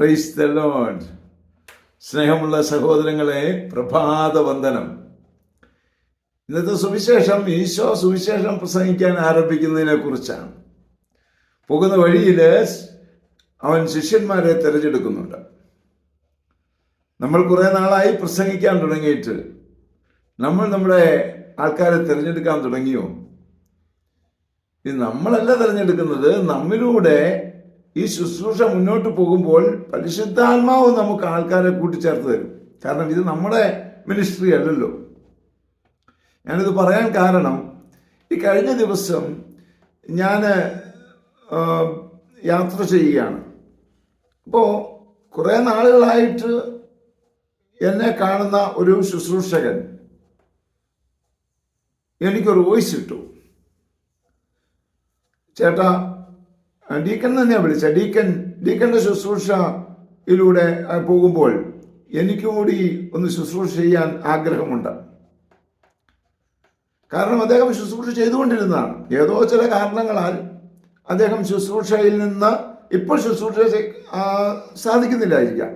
Praise the Lord. സ്നേഹമുള്ള സഹോദരങ്ങളെ, പ്രഭാത വന്ദനം. ഇന്നത്തെ സുവിശേഷം ഈശോ സുവിശേഷം പ്രസംഗിക്കാൻ ആരംഭിക്കുന്നതിനെ കുറിച്ചാണ്. പോകുന്ന വഴിയിൽ അവൻ ശിഷ്യന്മാരെ തിരഞ്ഞെടുക്കുന്നുണ്ട്. നമ്മൾ കുറേ നാളായി പ്രസംഗിക്കാൻ തുടങ്ങിയിട്ട് നമ്മൾ നമ്മുടെ ആൾക്കാരെ തിരഞ്ഞെടുക്കാൻ തുടങ്ങിയോ? ഇത് നമ്മളല്ല തിരഞ്ഞെടുക്കുന്നത്. നമ്മിലൂടെ ഈ ശുശ്രൂഷ മുന്നോട്ട് പോകുമ്പോൾ പരിശുദ്ധാത്മാവ് നമുക്ക് ആൾക്കാരെ കൂട്ടിച്ചേർത്ത് തരും. കാരണം ഇത് നമ്മുടെ മിനിസ്ട്രി അല്ലല്ലോ. ഞാനിത് പറയാൻ കാരണം, ഈ കഴിഞ്ഞ ദിവസം ഞാൻ യാത്ര ചെയ്യുകയാണ്. അപ്പോൾ കുറേ നാളുകളായിട്ട് എന്നെ കാണുന്ന ഒരു ശുശ്രൂഷകൻ എനിക്കൊരു വോയിസ് ഇട്ടു. ചേട്ടാ, ഡീക്കൻ തന്നെയാണ് വിളിച്ചത്. ഡീക്കൻ്റെ ശുശ്രൂഷയിലൂടെ പോകുമ്പോൾ എനിക്ക് കൂടി ഒന്ന് ശുശ്രൂഷ ചെയ്യാൻ ആഗ്രഹമുണ്ട്. കാരണം അദ്ദേഹം ശുശ്രൂഷ ചെയ്തുകൊണ്ടിരുന്നതാണ്. ഏതോ ചില കാരണങ്ങളാൽ അദ്ദേഹം ശുശ്രൂഷയിൽ നിന്ന് ഇപ്പോൾ ശുശ്രൂഷ സാധിക്കുന്നില്ലായിരിക്കാം.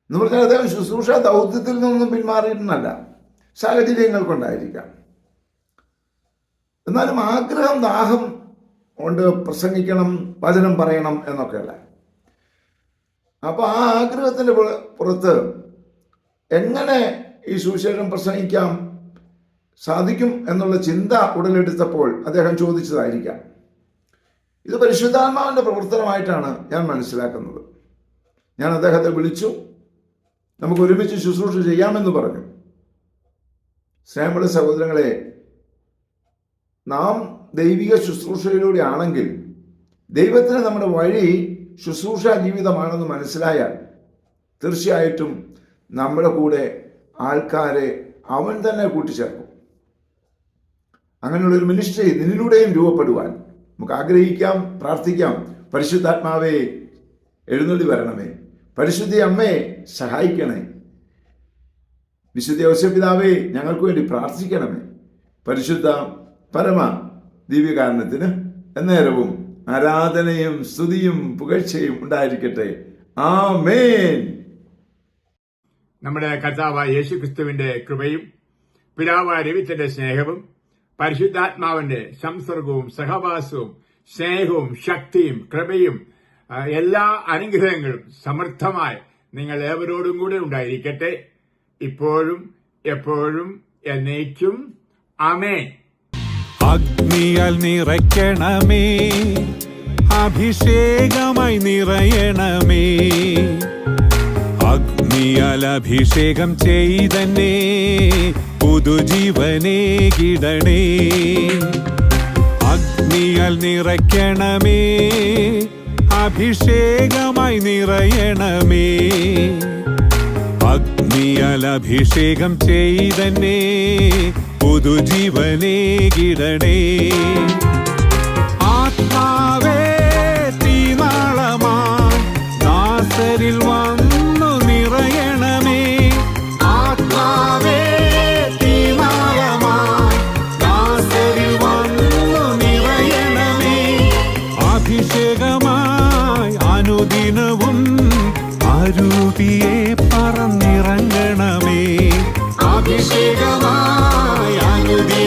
എന്ന് പറഞ്ഞാൽ അദ്ദേഹം ശുശ്രൂഷ ദൗത്യത്തിൽ നിന്നും പിന്മാറിയിട്ടല്ല, സാഹചര്യങ്ങൾ കൊണ്ടായിരിക്കാം. എന്നാലും ആഗ്രഹം, ദാഹം കൊണ്ട് പ്രസംഗിക്കണം, വചനം പറയണം എന്നൊക്കെയല്ല. അപ്പോൾ ആ ആഗ്രഹത്തിൻ്റെ പുറത്ത് എങ്ങനെ ഈ സുവിശേഷം പ്രസംഗിക്കാം സാധിക്കും എന്നുള്ള ചിന്ത ഉടലെടുത്തപ്പോൾ അദ്ദേഹം ചോദിച്ചതായിരിക്കാം. ഇത് പരിശുദ്ധാത്മാവിൻ്റെ പ്രവർത്തനമായിട്ടാണ് ഞാൻ മനസ്സിലാക്കുന്നത്. ഞാൻ അദ്ദേഹത്തെ വിളിച്ചു, നമുക്ക് ഒരുമിച്ച് ശുശ്രൂഷ ചെയ്യാമെന്ന് പറഞ്ഞു. സ്നേഹമുള്ള സഹോദരങ്ങളെ, നാം ദൈവിക ശുശ്രൂഷയിലൂടെ ആണെങ്കിൽ ദൈവത്തിന് നമ്മുടെ വഴി ശുശ്രൂഷ ജീവിതമാണെന്ന് മനസ്സിലായാൽ തീർച്ചയായിട്ടും നമ്മുടെ കൂടെ ആൾക്കാരെ അവൻ തന്നെ കൂട്ടിച്ചേർക്കും. അങ്ങനെയുള്ളൊരു മിനിസ്ട്രി നിന്നിലൂടെയും രൂപപ്പെടുവാൻ നമുക്ക് ആഗ്രഹിക്കാം, പ്രാർത്ഥിക്കാം. പരിശുദ്ധാത്മാവേ എഴുന്നള്ളി വരണമേ, പരിശുദ്ധ അമ്മയെ സഹായിക്കണേ, വിശുദ്ധ ഔസേപ്പിതാവേ ഞങ്ങൾക്ക് വേണ്ടി പ്രാർത്ഥിക്കണമേ. പരിശുദ്ധ പരമ ദിവ്യകാരണത്തിന് എന്നേരവും ആരാധനയും സ്തുതിയും പുകഴ്ചയും ഉണ്ടായിരിക്കട്ടെ. ആമേൻ. നമ്മുടെ കർത്താവായ യേശുക്രിസ്തുവിന്റെ കൃപയും പിതാവായ ദൈവത്തിന്റെ സ്നേഹവും പരിശുദ്ധാത്മാവിന്റെ സംസർഗവും സഹവാസവും സ്നേഹവും ശക്തിയും കൃപയും എല്ലാ അനുഗ്രഹങ്ങളും സമൃദ്ധമായി നിങ്ങൾ ഏവരോടും കൂടെ ഉണ്ടായിരിക്കട്ടെ, ഇപ്പോഴും എപ്പോഴും എന്നേക്കും. ആമേൻ. അഗ്നിയാൽ നിറയ്ക്കണമേ, അഭിഷേകമായി നിറയണമേ. അഗ്നിയാൽ അഭിഷേകം ചെയ്തന്നെ പുതുജീവനേ കിടണേ. അഗ്നിയാൽ നിറയ്ക്കണമേ, അഭിഷേകമായി നിറയണമേ. അഗ്നിയാൽ അഭിഷേകം ചെയ്തന്നെ പുതുജീവനേ കിടണേ. ആത്മാവേ തീനാളമായി ദാസരിൽ വന്നു നിറയണമേ. ആത്മാവേ തീനാളമായി ദാസരിൽ വന്നു നിറയണമേ. അഭിഷേകമായി അനുദിനവും അരൂപിയെ പറന്നിറങ്ങണമേ. അഭിഷേകമായി അനുദിനം